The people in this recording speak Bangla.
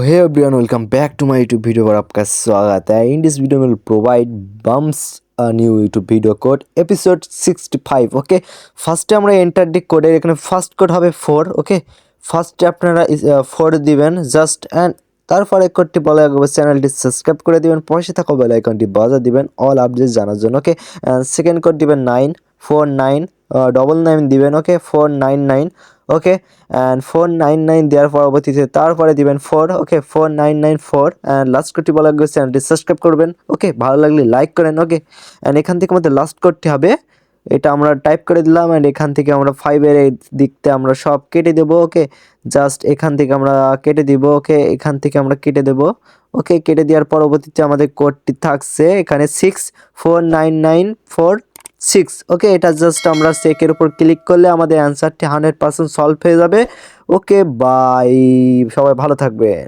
hey everyone, welcome back to my YouTube video पर आपका स्वागत है। In this video will provide bumps a new YouTube video code episode 65 ওকে। ফার্স্টে আমরা এন্টার দি কোডের এখানে ফার্স্ট কোড হবে 4 ওকে। ফার্স্টে আপনারা 4 দিবেন জাস্ট অ্যান্ড তারপরে কোডটি বলা হবে চ্যানেলটি সাবস্ক্রাইব করে দিবেন, পাশে থাকা বেল আইকনটি বাজা দিবেন অল আপডেট জানার জন্য ওকে। সেকেন্ড কোড দিবেন 949 99 দিবেন ওকে 499 ওকে অ্যান্ড 499 দেওয়ার পরবর্তীতে তারপরে দিবেন 4 ওকে 4994 অ্যান্ড লাস্ট কোডটি বলা গেছে চ্যানেলটি সাবস্ক্রাইব করবেন ওকে। ভালো লাগলে লাইক করেন ওকে। অ্যান্ড এখান থেকে আমাদের লাস্ট কোডটি হবে এটা আমরা টাইপ করে দিলাম অ্যান্ড এখান থেকে আমরা 5 এর এই দিকতে আমরা সব কেটে দেবো ওকে। জাস্ট এখান থেকে আমরা কেটে দিব ওকে, এখান থেকে আমরা কেটে দেবো ওকে। কেটে দেওয়ার পরবর্তীতে আমাদের কোডটি থাকছে এখানে 64994 ওকে। এটা জাস্ট আমরা চেকের উপর ক্লিক করলে আমাদের অ্যান্সারটি 100% সলভ হয়ে যাবে ওকে। বাই, সবাই ভালো থাকবেন।